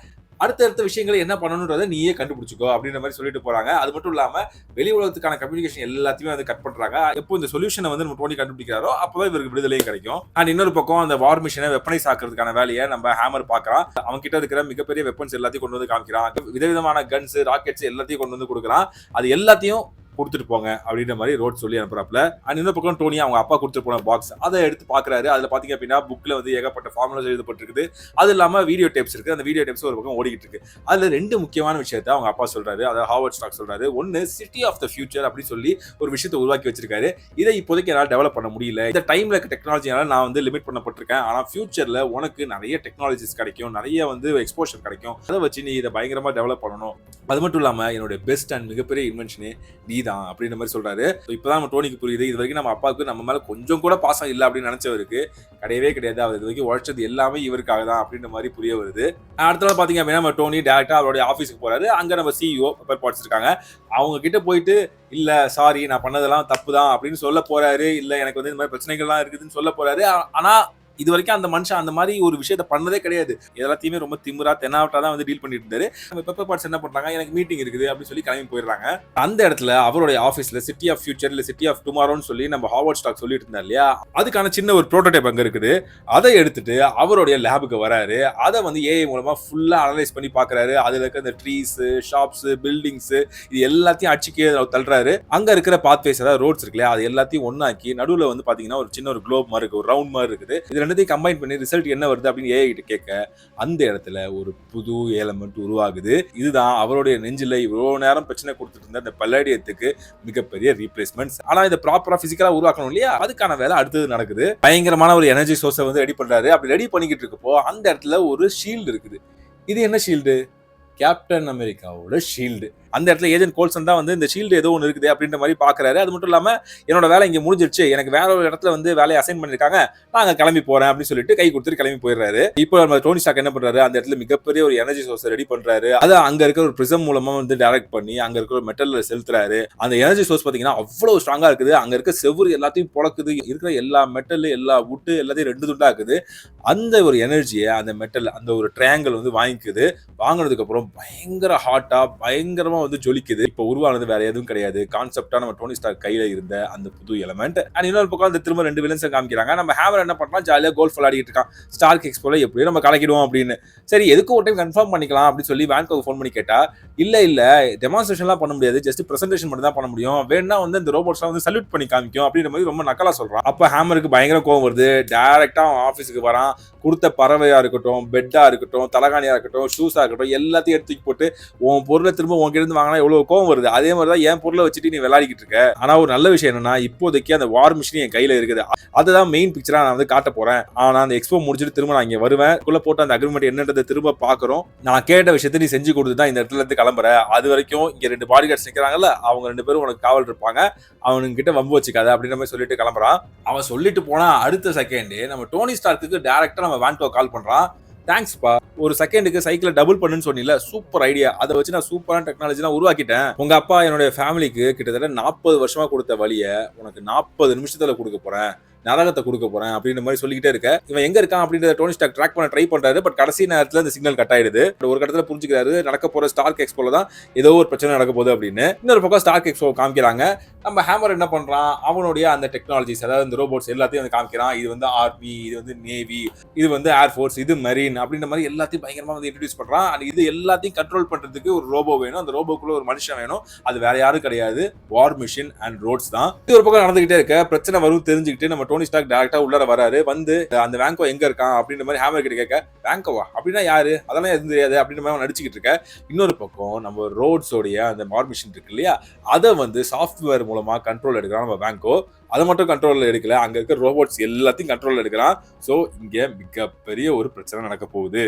அடுத்த விஷயங்களை என்ன பண்ணணுன்றதை நீயே கண்டுபிடிச்சிக்கோ அப்படின்ற மாதிரி சொல்லிட்டு போறாங்க. அது மட்டும் இல்லாம வெளி உலகத்துக்கான கம்யூனிகேஷன் எல்லாத்தையுமே வந்து கட் பண்றாங்க. எப்போ இந்த சொல்யூஷனை வந்து நம்ம டோனி கண்டுபிடிக்கிறாரோ அப்பதான் இவருக்கு விடுதலையும் கிடைக்கும். அண்ட் இன்னொரு பக்கம் அந்த வார் மிஷினை வெப்பனைஸ் ஆக்குறதுக்கான வேலையை நம்ம ஹேமர் பாக்குறான். அவன் கிட்ட இருக்கிற மிகப்பெரிய வெப்பன்ஸ் எல்லாத்தையும் கொண்டு வந்து காமிக்கிறான். விதவிதமான கன்ஸ், ராக்கெட்ஸ் எல்லாத்தையும் கொண்டு வந்து கொடுக்குறான். அது எல்லாத்தையும் கொடுத்துட்டு போங்க அப்படின்ற மாதிரி ரோட் சொல்லி அனுப்புறாப்ல. அண்ட் இன்னொரு பக்கம் டோனி அவங்க அப்பா கொடுத்துட்டு போன பாக்ஸ் அதை எடுத்து பாக்குறாரு. அதுல பாத்தீங்க அப்படின்னா புக்ல வந்து ஏகப்பட்ட ஃபார்முலாஸ் எழுதப்பட்டிருக்குது. அது இல்லாம வீடியோ டேப்ஸ் இருக்கு. அந்த வீடியோ டேப்ஸ் ஒரு பக்கம் ஓடிக்கிட்டு இருக்கு. அதுல 2 முக்கியமான விஷயத்தை அவங்க அப்பா சொல்றாரு, அதாவது ஹார்வர்ட் ஸ்டார்க் சொல்றாரு. ஒன்னு, சிட்டி ஆஃப் த ஃபியூச்சர் அப்படின்னு சொல்லி ஒரு விஷயத்தை உருவாக்கி வச்சிருக்காரு. இதை இப்போதைக்கு என்னால் டெவலப் பண்ண முடியல, இந்த டைம்ல இருக்க டெக்னாலஜினால நான் வந்து லிமிட் பண்ணப்பட்டிருக்கேன். ஆனா ஃபியூச்சர்ல உனக்கு நிறைய டெக்னாலஜிஸ் கிடைக்கும், நிறைய வந்து எக்ஸ்போஷர் கிடைக்கும், அதை வச்சு நீ இதை பயங்கரமா டெவலப் பண்ணணும். அது மட்டும் இல்லாம என்னுடைய பெஸ்ட் அண்ட் மிகப்பெரிய இன்வென்ஷனே நீதான் அப்படின்ற மாதிரி சொல்றாரு. இப்பதான் நம்ம டோனிக்கு புரியுது, இது வரைக்கும் நம்ம அப்பாவுக்கு நம்ம மேல கொஞ்சம் கூட பாசம் இல்லை அப்படின்னு நினைச்சவருக்கு கிடையவே கிடையாது, அவர் இது வரைக்கும் உழைச்சது எல்லாமே இவருக்காக தான் அப்படின்ற மாதிரி புரிய வருது. அடுத்த நாள் பாத்தீங்க அப்படின்னா நம்ம டோனி டேரக்டா அவருடைய ஆஃபீஸுக்கு போறாரு. அங்க நம்ம சிஇஓ பெப்பர் பாட்ஸ் இருக்காங்க. அவங்க கிட்ட போயிட்டு, இல்ல சாரி நான் பண்ணதெல்லாம் தப்பு தான் அப்படின்னு சொல்ல போறாரு. இல்ல எனக்கு வந்து இந்த மாதிரி பிரச்சனைகள்லாம் இருக்குதுன்னு சொல்ல போறாரு. ஆனா இது வரைக்கும் அந்த மனுஷன் அந்த மாதிரி ஒரு விஷயத்த பண்ணதே கிடையாது. எல்லாத்தையுமே ரொம்ப திமிரா தென்னாவட்டா தான் வந்து டீல் பண்ணிட்டு இருந்தாரு. நம்ம பெப்பர் பாட்ஸ் என்ன பண்றாங்க, எனக்கு மீட்டிங் இருக்குது அப்படின்னு சொல்லி கிளம்பி போயிடுறாங்க. அந்த இடத்துல அவருடைய ஆஃபீஸ்ல சிட்டி ஆஃப் ஃபியூச்சர் இல்ல சிட்டி ஆஃப் டுமாரோன்னு சொல்லி நம்ம ஹார்வர்ட் ஸ்டார்க் சொல்லிட்டு இருந்தார் இல்லையா, அதுக்கான சின்ன ஒரு ப்ரோட்டோடைப் அங்க இருக்குது. அதை எடுத்துட்டு அவருடைய லேபுக்கு வராரு. அதை வந்து ஏஐ மூலமா ஃபுல்லா அனலைஸ் பண்ணி பாக்குறாரு. அதுல இருக்க இந்த ட்ரீஸ், ஷாப்ஸ், பில்டிங்ஸ் இது எல்லாத்தையும் அடிச்சுக்கே தள்ளுறாரு. அங்க இருக்கிற பாத்வேஸ், அதாவது ரோட்ஸ் இருக்குல்லையா, அது எல்லாத்தையும் ஒன்னாக்கி நடுவுல வந்து பாத்தீங்கன்னா ஒரு சின்ன ஒரு குளோப் மாதிரி இருக்கு, ஒரு ரவுண்ட் மாதிரி இருக்குது. இது ரெண்டத்தையும் கம்பைன் பண்ணி ரிசல்ட் என்ன வருது அப்படின்னு ஏஐ கிட்ட கேட்க அந்த இடத்துல ஒரு புது எலமெண்ட் உருவாகுது. இதுதான் அவருடைய நெஞ்சில இவ்வளவு நேரம் பிரச்சனை கொடுத்துட்டு இருந்த அந்த பல்லாடியத்துக்கு மிகப்பெரிய ரீப்ளேஸ்மெண்ட். ஆனா இதை ப்ராப்பரா பிசிக்கலா உருவாக்கணும் இல்லையா, அதுக்கான வேலை அடுத்தது நடக்குது. பயங்கரமான ஒரு எனர்ஜி சோர்ஸை வந்து ரெடி பண்றாரு. அப்படி ரெடி பண்ணிக்கிட்டு இருக்கப்போ அந்த இடத்துல ஒரு ஷீல்டு இருக்குது. இது என்ன ஷீல்டு? கேப்டன் அமெரிக்காவோட ஷீல்டு. அந்த இடத்துல ஏஜென்ட் கோல்சன் தான் வந்து இந்த ஷீல்டு ஏதோ ஒன்று இருக்குது அப்படின்ற மாதிரி பாக்குறாரு. அது மட்டும் இல்லாம என்னோட வேலை இங்க முடிஞ்சிருச்சு, எனக்கு வேற ஒரு இடத்துல வந்து வேலையை அசைன் பண்ணிருக்காங்க, நான் கிளம்பி போறேன் அப்படின்னு சொல்லிட்டு கை கொடுத்துட்டு கிளம்பி போயிடுறாரு. இப்போ நம்ம டோனி ஸ்டார்க் என்ன பண்றாரு, அந்த இடத்துல மிகப்பெரிய ஒரு எனர்ஜி சோர்ஸ் ரெடி பண்றாரு. அதை அங்க இருக்கிற ஒரு பிரிசம் மூலமா வந்து டைரக்ட் பண்ணி அங்க இருக்கிற ஒரு மெட்டல்ல செலுத்துறாரு. அந்த எனர்ஜி சோர்ஸ் பாத்தீங்கன்னா அவ்வளவு ஸ்ட்ராங்கா இருக்குது. அங்க இருக்க செவுரு எல்லாத்தையும் பொழக்குது, இருக்கிற எல்லா மெட்டல் எல்லா வுட்டு எல்லாத்தையும் ரெண்டு துண்டா இருக்குது. அந்த ஒரு எனர்ஜியை அந்த மெட்டல் அந்த ஒரு ட்ரையாங்கிள் வந்து வாங்கிக்குது. வாங்கினதுக்கு அப்புறம் பயங்கர ஹாட்டா பயங்கரமா வந்து ஜொலிக்குது. இப்போ உருவானது வேற எதுவும் கிடையாது, கான்செப்டா நம்ம டோனி ஸ்டார்க் கையில இருந்த அந்த புது எலமெண்ட். அண்ட் இன்னொரு பக்கம் அந்த திரும்ப 2 வில்லன்ஸ் காமிக்கிறாங்க. நம்ம ஹேமர் என்ன பண்றான், ஜாலியா கோல்ஃப் விளையாடிட்டு இருக்கான். ஸ்டார்க் எக்ஸ்போல எப்படியும் நம்ம கலக்கிடுவோம் அப்படின்னு. சரி எதுக்கு ஒரு டைம் கன்ஃபார்ம் பண்ணிக்கலாம் அப்படின்னு சொல்லி வான்கோக்கு ஃபோன் பண்ணி கேட்டா, இல்ல டெமான்ஸ்ட்ரேஷன்லாம் பண்ண முடியாது, ஜஸ்ட் பிரசன்டேஷன் மட்டும் தான் பண்ண முடியும், வேணா வந்து இந்த ரோபோட்ஸ்லாம் வந்து சல்யூட் பண்ணி காமிக்கும் அப்படின்ற மாதிரி ரொம்ப நக்கலா சொல்றான். அப்ப ஹேமருக்கு பயங்கர கோவம் வருது. டைரக்டா ஆஃபீஸுக்கு வரான். கொடுத்த பறவையா இருக்கட்டும், பெட்டா இருக்கட்டும், தலகாணியா இருக்கட்டும், ஷூஸா இருக்கட்டும், எல்லாத்தையும் எடுத்து போட்டு உன் பொருளை திரும்ப உங்ககிட்ட இருந்து வாங்கினா எவ்வளவு கோவம் வருது. அதே மாதிரிதான் என் பொருளை வச்சுட்டு நீ விளையாடிக்கிட்டு இருக்க. ஆனா ஒரு நல்ல விஷயம் என்னன்னா, இப்போதைக்கு அந்த வார் மிஷின் என் கையில இருக்குது. அதுதான் மெயின் பிக்சரா நான் வந்து காட்ட போறேன். ஆனா அந்த எக்ஸ்போ முடிச்சுட்டு திரும்ப நான் இங்க வருவேன். போட்டு அந்த அக்ரிமெண்ட் என்னன்றதை திரும்ப பாக்குறோம். நான் கேட்ட விஷயத்தை நீ செஞ்சு கொடுத்துதான் இந்த இடத்துல இருந்து கிளம்புற. அது வரைக்கும் இங்க 2 பாடி கார்ட்ஸ் நிக்கிறாங்கல்ல, அவங்க 2 பேரும் உனக்கு காவல் இருப்பாங்க, அவனுங்க கிட்ட வம்பு வச்சுக்காத அப்படின்ற மாதிரி சொல்லிட்டு கிளம்புறான். அவன் சொல்லிட்டு போனா அடுத்த செகண்ட் நம்ம டோனி ஸ்டார்க்கு டைரக்டா நம்ம வான்கோ கால் பண்றான். தேங்க்ஸ்பா, ஒரு செகண்டுக்கு சைக்கிளை டபுள் பண்ணுன்னு சொன்னீல, சூப்பர் ஐடியா. அதை வச்சு நான் சூப்பரான டெக்னாலஜிலாம் உருவாக்கிட்டேன். உங்க அப்பா என்னுடைய ஃபேமிலிக்கு கிட்டத்தட்ட 40 வருஷமா கொடுத்த வழியை உனக்கு 40 நிமிஷத்துல கொடுக்க போறேன், நரகத்தை கொடுக்க போறேன் அப்படின்ற மாதிரி சொல்லிக்கிட்டே இருக்க. இவன் எங்க இருக்கான் அப்படின்றத டோனி ஸ்டார்க் ட்ராக் பண்ண ட்ரை பண்றாரு. பட் கடைசி நேரத்துல இந்த சிக்னல் கட் ஆயிடுது. ஒரு கட்டத்துல புரிஞ்சுக்கிறாரு நடக்க போற ஸ்டார்க் எக்ஸ்போல தான் ஏதோ ஒரு பிரச்சனை நடக்க போகுது அப்படின்னு. இன்னொரு பக்கம் ஸ்டார்க் எக்ஸ்போ காமிக்கிறாங்க. நம்ம ஹேமர் என்ன பண்றான், அவனுடைய அந்த டெக்னாலஜிஸ், அதாவது இந்த ரோபோட்ஸ் எல்லாத்தையும் வந்து காமிக்கிறான். இது வந்து ஆர்மி, இது வந்து நேவி, இது வந்து ஏர்ஃபோர்ஸ், இது மெரீன் அப்படின்ற மாதிரி எல்லாத்தையும் பயங்கரமா வந்து இன்ட்ரோடியூஸ் பண்றான். அண்ட் இது எல்லாத்தையும் கண்ட்ரோல் பண்றதுக்கு ஒரு ரோபோ வேணும், அந்த ரோபோக்குள்ள ஒரு மனுஷன் வேணும். அது வேற யாரும் கிடையாது, வார் மிஷின் அண்ட் ரோட்ஸ் தான். இது ஒரு பக்கம் நடந்துகிட்டே இருக்க. பிரச்சனை வரும் தெரிஞ்சுக்கிட்டு நம்ம டோனி ஸ்டார்க் டைரக்டா உள்ளார வராரு. வந்து அந்த வேங்கோ எங்க இருக்கான் அப்படின்ற மாதிரி ஹேமர் கிட்ட கேட்க, வேங்கோவா அப்படின்னா யாரு, அதெல்லாம் எதுவும் தெரியாது அப்படின்ற மாதிரி நடிச்சுக்கிட்டு இருக்க. இன்னொரு பக்கம் நம்ம ரோட்ஸோடைய அந்த வார் மிஷின் இருக்கு இல்லையா, அதை வந்து சாஃப்ட்வேர் மூலமா கண்ட்ரோல் எடுக்கிறான் நம்ம வேங்கோ. அதை மட்டும் கண்ட்ரோல் எடுக்கல, அங்க இருக்க ரோபோட்ஸ் எல்லாத்தையும் கண்ட்ரோல் எடுக்கிறான். சோ இங்க மிகப்பெரிய ஒரு பிரச்சனை நடக்க போகுது.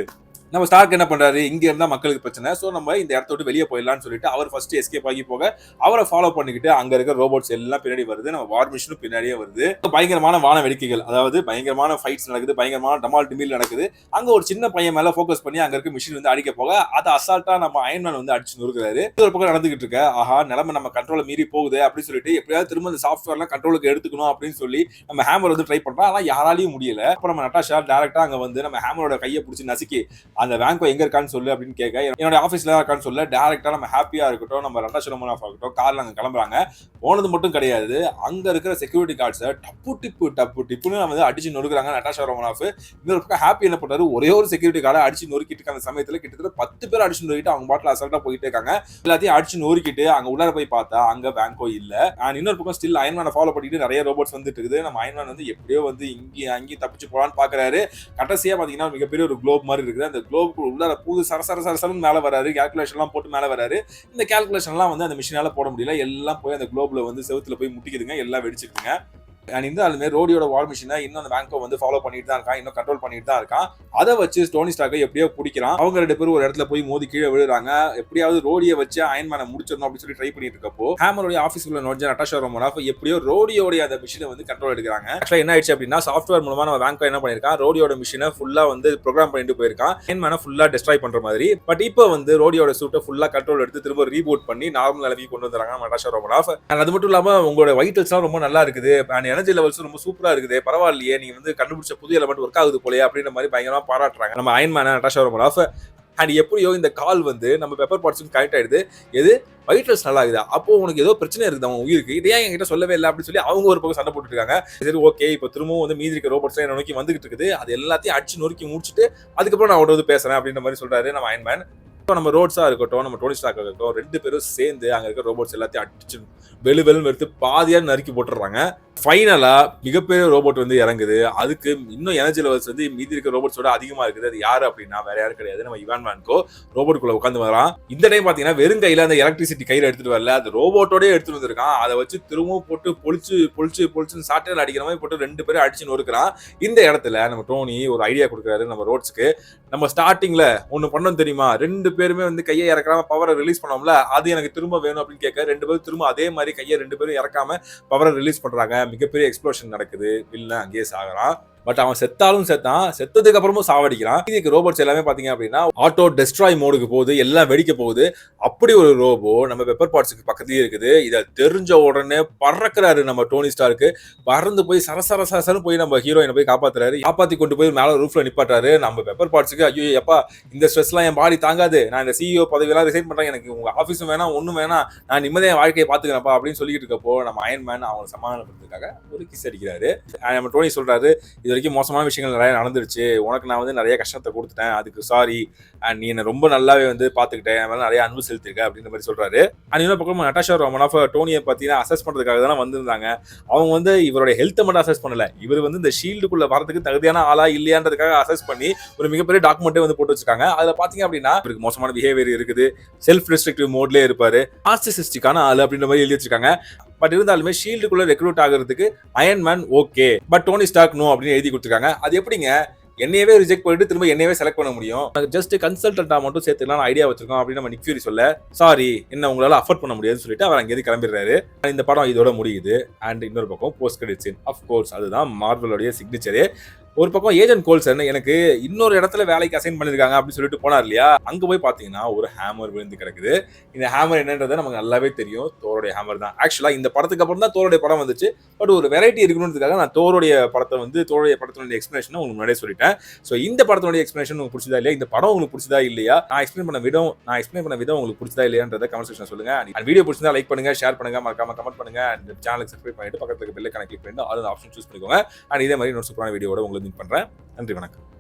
நம்ம ஸ்டார்க் என்ன பண்றாரு, இங்க இருந்தா மக்களுக்கு பிரச்சனை, சோ நம்ம இந்த இடத்த விட்டு வெளியே போயிடலாம்னு சொல்லிட்டு அவர் ஃபர்ஸ்ட் எஸ்கேப் ஆகி போக அவரை ஃபாலோ பண்ணிக்கிட்டு அங்க இருக்க ரோபோட்ஸ் எல்லாம் பின்னாடி வருது. நம்ம வார் மிஷினும் பின்னாடியே வருது. பயங்கரமான வான வெடிக்கைகள், அதாவது பயங்கரமான ஃபைட்ஸ் நடக்குது, பயங்கரமான டமால் டிமில் நடக்குது. அங்க ஒரு சின்ன பையன் மேல ஃபோக்கஸ் பண்ணி அங்க இருக்க மிஷின் வந்து அடிக்க போக அதை அசால்ட்டா நம்ம அயன்மேன் வந்து அடிச்சு நொறுக்குறாரு. ஒரு பக்கம் நடந்துகிட்டு இருக்க, ஆஹா நிலைமை நம்ம கண்ட்ரோல மீறி போகுது அப்படின்னு சொல்லிட்டு எப்படியாவது திரும்ப இந்த சாஃப்ட்வேர்லாம் கண்ட்ரோலுக்கு எடுத்துக்கணும் அப்படின்னு சொல்லி நம்ம ஹேமர் வந்து ட்ரை பண்றான். ஆனா யாராலையும் முடியல. அப்புறம் நம்ம நட்டாஷா டைரக்டா அங்க வந்து நம்ம ஹேமரோட கையை பிடிச்சி நசுக்கி அந்த வேங்கோ எங்க இருக்கான்னு சொல்லு அப்படின்னு கேட்க, என்னோட ஆஃபீஸ்ல இருக்கான்னு சொல்ல டைரக்டா நம்ம ஹாப்பியா இருக்கட்டும், நம்ம நட்டாஷா ரோமனோஃப் ஆகட்டும் கார்ல அங்க கிளம்புறாங்க. போனது மட்டும் கிடையாது, அங்க இருக்கிற செக்யூரிட்டி கார்ட்ஸை டப்பு டிப்புன்னு வந்து அடிச்சு நொறுக்குறாங்க நட்டாஷா ரோமனோஃப். இன்னொரு பக்கம் ஹாப்பி என்ன பண்றாரு, ஒரே ஒரு செக்யூரிட்டி கார்டை அடிச்சு நொறுக்கிட்டு இருக்க அந்த சமயத்துல கிட்டத்தட்ட 10 பேர் அடிச்சு நொறுக்கிட்டு அவங்க பாட்டில் அசால்ட்டா போயிட்டே இருக்காங்க. எல்லாத்தையும் அடிச்சு நொறுக்கிட்டு அங்க உள்ளார போய் பார்த்தா அங்க வேங்கோ இல்ல. அண்ட் இன்னொரு பக்கம் ஸ்டில் அயன்மேனை ஃபாலோ பண்ணிட்டு நிறைய ரோபோட்ஸ் வந்துட்டு இருக்குது. நம்ம அயன்மேன் வந்து எப்படியோ வந்து இங்கேயும் அங்கேயும் தப்பிச்சு போலான்னு பாக்குறாரு. கடைசியா பாத்தீங்கன்னா மிகப்பெரிய ஒரு குளோப் மாதிரி இருக்குது. அந்த குளோபுக்கு உள்ளார பூது சரசரன்னு மேல வராரு. கால்குலேஷன் எல்லாம் போட்டு மேல வராரு. இந்த கால்குலேஷன் எல்லாம் வந்து அந்த மிஷினால போட முடியல. எல்லாம் போய் அந்த குளோப்ல வந்து செவுத்துல போய் முட்டிக்குதுங்க, எல்லாம் வெடிச்சிருக்குங்க. அண்ட் இருந்தாலுமே ரோடியோட வார் மிஷினை இன்னும் அந்த வேங்கோ வந்து ஃபாலோ பண்ணிட்டு தான் இருக்கான், இன்னும் கண்ட்ரோல் பண்ணிட்டு தான் இருக்கான். அதை வச்சு டோனி ஸ்டார்க்கை எப்படியோ பிடிக்கிறான். அவங்க 2 பேரும் ஒரு இடத்துல போய் மோதி கீழே விழுறாங்க. எப்படியாவது ரோடியை வச்சு அயன்மேனை முடிச்சிடணும் அப்படின்னு சொல்லி ட்ரை பண்ணிட்டு இருக்கப்போ ஹேமரோட ஆஃபீஸ்க்குள்ள நோட்ஜா நட்டாஷா ரோமனோஃப் எப்படியோ ரோடியோட அந்த மிஷினை வந்து கண்ட்ரோல் எடுக்கிறாங்க. ஆக்சுவலா என்ன ஆயிடுச்சு அப்படின்னா, சாஃப்ட்வேர் மூலமா நம்ம வேங்கோ என்ன பண்ணிருக்கான், ரோடியோட மிஷினை ஃபுல்லா வந்து ப்ரோக்ராம் பண்ணிட்டு போயிருக்கான், அயன்மேனை ஃபுல்லா டிஸ்ட்ராய் பண்ற மாதிரி. பட் இப்போ வந்து ரோடியோட சூட்டை ஃபுல்லா கண்ட்ரோல் எடுத்து திரும்ப ரீபூட் பண்ணி நார்மல் நிலைமைக்கு கொண்டு வந்துறாங்க நட்டாஷா ரோமனோஃப். அது மட்டும் இல்லாம உங்களோட வைட்டல்ஸ் எல்லாம் ரொம்ப நல்லா இருக்குது, எனர்ஜி லெவல்ஸ் ரொம்ப சூப்பரா இருக்குது, பரவாயில்லையே நீங்க வந்து கண்டுபிடிச்ச புதிய எலமெண்ட் ஒர்க் ஆகுது போலயே அப்படின்ற மாதிரி பயங்கரமா பாராட்டுறாங்க நம்ம அயன்மேன் நட்டாஷா ரோமனோஃப். அண்ட் எப்படியோ இந்த கால் வந்து நம்ம பெப்பர் பாட்ஸுக்கு கனெக்ட் ஆயிடுது. எது வைட்டல்ஸ் நல்லா இருக்குதா, அப்போ உனக்கு ஏதோ பிரச்சனை இருக்குது அவங்க உயிருக்கு, இதையா என்கிட்ட சொல்லவே இல்லை அப்படின்னு சொல்லி அவங்க ஒரு பக்கம் சண்டை போட்டுட்டு இருக்காங்க. சரி ஓகே, இப்போ திரும்பவும் வந்து மீதி இருக்க ரோபோட்ஸ் என்ன நோக்கி வந்துகிட்டு இருக்குது, அது எல்லாத்தையும் அடிச்சு நொறுக்கி முடிச்சுட்டு அதுக்கப்புறம் நான் வந்து பேசுறேன் அப்படின்ற மாதிரி சொல்றாரு நம்ம அயன்மேன். நம்ம ரோட்ஸா இருக்கட்டும், நம்ம டோனி ஸ்டார்க் இருக்கட்டும், 2 பேரும் சேர்ந்து அங்க இருக்க ரோபோட்ஸ் எல்லாத்தையும் அடிச்சு வெளுன்னு எடுத்து பாதியா நறுக்கி போட்டுறாங்க. ஃபைனலா மிகப்பெரிய ரோபோட் வந்து இறங்குது. அதுக்கு இன்னும் எனர்ஜி லெவல்ஸ் வந்து மீதி இருக்க ரோபோட்ஸோட அதிகமா இருக்குது. அது யாரு அப்படின்னா வேற யாரும் கிடையாது, நம்ம இவான் வான்கோ ரோபோட்குள்ள உட்காந்து வரான். இந்த டைம் பாத்தீங்கன்னா வெறும் கையில அந்த எலக்ட்ரிசிட்டி கையில எடுத்துட்டு வரல, அது ரோபோட்டோடய எடுத்துட்டு வந்திருக்கான். அதை வச்சு திரும்பவும் போட்டு பொழிச்சு சாட்டையில அடிக்கிற மாதிரி போட்டு 2 பேரும் அடிச்சு நொறுக்குறான். இந்த இடத்துல நம்ம டோனி ஒரு ஐடியா கொடுக்குறாரு நம்ம ரோட்ஸ்க்கு. நம்ம ஸ்டார்டிங்ல ஒண்ணு பண்ணோம் தெரியுமா, 2 பேருமே வந்து கையை இறக்காம பவரை ரிலீஸ் பண்ணோம்ல, அது எனக்கு திரும்ப வேணும் அப்படின்னு கேட்க 2 பேரும் திரும்ப அதே மாதிரி கையை 2 பேரும் இறக்காம பவரை ரிலீஸ் பண்றாங்க. மிகப்பெரிய எக்ஸ்ப்ளோஷன் நடக்குது. வில்லன் அங்கேயே சாகுறான். பட் அவன் செத்தாலும் செத்ததுக்கு அப்புறமும் சாவடிக்கிறான். இதுக்கு ரோபோட்ஸ் எல்லாமே பாத்தீங்க அப்படின்னா ஆட்டோ டெஸ்ட்ராய் மோடுக்கு போகுது, எல்லாம் வெடிக்க போகுது. அப்படி ஒரு ரோபோ நம்ம பெப்பர் பாட்ஸுக்கு பக்கத்துலயே இருக்குது. இதை தெரிஞ்ச உடனே பறக்கிறாரு நம்ம டோனி ஸ்டார்க்கு. பறந்து போய் சரசரன்னு போய் நம்ம ஹீரோயினை போய் காப்பாத்துறாரு. காப்பாத்தி கொண்டு போய் மேல ரூஃப்ல நிப்பாட்டாரு. நம்ம பெப்பர் பாட்ஸுக்கு ஐயோ எப்பா இந்த ஸ்ட்ரெஸ் எல்லாம் என் பாடி தாங்காது, நான் இந்த சிஇஓ பதவியெல்லாம் ரிசைன் பண்றேன், எனக்கு உங்க ஆபீஸும் வேணாம் ஒண்ணும் வேணாம், நான் நிம்மதியா வாழ்க்கையை பாத்துக்கிறேன்ப்பா அப்படின்னு சொல்லிட்டு இருக்கப்போ நம்ம அயன் மேன் அவங்க சமாதானப்படுத்துறதுக்காக ஒரு கிஸ் அடிக்கிறாரு. நம்ம டோனி சொல்றாரு, இது வரைக்கும் மோசமான விஷயங்கள் நிறைய நடந்துருச்சு, உனக்கு நான் வந்து நிறைய கஷ்டத்தை கொடுத்துட்டேன், அதுக்கு சாரி, அண்ட் நீ என்ன ரொம்ப நல்லாவே வந்து பாத்துக்கிட்டேன், நிறைய அன்பு செலுத்திருக்க அப்படின்ற மாதிரி சொல்றாரு. அண்ட் இன்னொரு பக்கம் நட்டாஷா ரோமனோஃப் டோனியை பார்த்தீங்கன்னா அசஸ் பண்றதுக்காக தானே வந்திருந்தாங்க. அவங்க வந்து இவருடைய ஹெல்த்தை மட்டும் அசஸ் பண்ணல, இவர் வந்து இந்த ஷீல்டுக்குள்ள வரதுக்கு தகுதியான ஆளா இல்லையான்றதுக்காக அசஸ் பண்ணி ஒரு மிகப்பெரிய டாக்குமெண்ட்டே வந்து போட்டு வச்சிருக்காங்க. அதுல பாத்தீங்க அப்படின்னா இவருக்கு மோசமான பிஹேவியர் இருக்குது, செல்ஃப் ரெஸ்ட்ரிக்டிவ் மோட்லயே இருப்பாரு, நார்சிசிஸ்டிக்கான ஆளு அப்படின்ற மாதிரி எழுதி வச்சிருக்காங்க. பட் இருந்தாலுமே ஷீல்டுக்குள்ள ரெக்ரூட் ஆகிறதுக்கு Iron Man okay, but Tony Stark no அப்படின்னு எழுதி கொடுத்துருக்காங்க. அது எப்படிங்க என்னையவே ரிஜெக்ட் பண்ணிட்டு திரும்ப என்னையவே செலக்ட் பண்ண முடியும்? ஜஸ்ட் கன்சல்டன்டா மட்டும் சேர்த்துக்கலாம் ஐடியா வச்சிருக்கோம் அப்படின்னு நம்ம நிக் ஃபியூரி சொல்ல, சாரி என்ன உங்களால அஃபோர்ட் பண்ண முடியாதுன்னு சொல்லிட்டு அவர் அங்கேயிருந்து கிளம்பிடுறாரு. இந்த படம் இதோட முடியுது. அண்ட் இன்னொரு பக்கம் போஸ்ட் கிரெடிட் சீன், அஃப்கோர்ஸ் அதுதான் மார்வலோடைய சிக்னேச்சரே. ஒரு பக்கம் ஏஜென்ட் கோல்சன் எனக்கு இன்னொரு இடத்துல வேலைக்கு அசைன் பண்ணிருக்காங்க அப்படின்னு சொல்லிட்டு போனார் இல்லையா, அங்க போய் பாத்தீங்கன்னா ஒரு ஹேமர் விழுந்து கிடக்குது. இந்த ஹேமர் என்னன்றது நமக்கு நல்லாவே தெரியும், தோருடைய ஹேமர் தான். ஆக்சுவலா இந்த படத்துக்கு அப்புறம் தான் தோருடைய படம் வந்துச்சு. பட் ஒரு வெரைட்டி இருக்கணும்ன்றதுக்காக நான் தோருடைய படத்தினுடைய எக்ஸ்பிளேஷன் உங்களுக்கு முன்னாடியே சொல்லிட்டேன். ஸோ இந்த படத்தினுடைய எக்ஸ்பிளேஷன் உங்களுக்கு பிடிச்சதா இல்லையா, இந்த படம் உங்களுக்கு பிடிச்சதா இல்லையா, நான் எக்ஸ்பிளைன் பண்ண விதம் உங்களுக்கு பிடிச்சதா இல்லையான்றத கமெண்ட் செக்ஷன் சொல்லுங்க. அந்த வீடியோ பிடிச்சதா லைக் பண்ணுங்க, ஷேர் பண்ணுங்க, மறக்காம கமெண்ட் பண்ணுங்க. அந்த சேனலுக்கு சப்ஸ்கிரைப் பண்ணிட்டு பக்கத்துல பெல் ஐகானை கிளிக் பண்ணிட்டு ஆல் ஆப்ஷன் சூஸ் பண்ணிக்கோங்க. அண்ட் இதே மாதிரி இன்னொரு சூப்பரான வீடியோட உங்களுக்கு மீட் பண்றேன். நன்றி, வணக்கம்.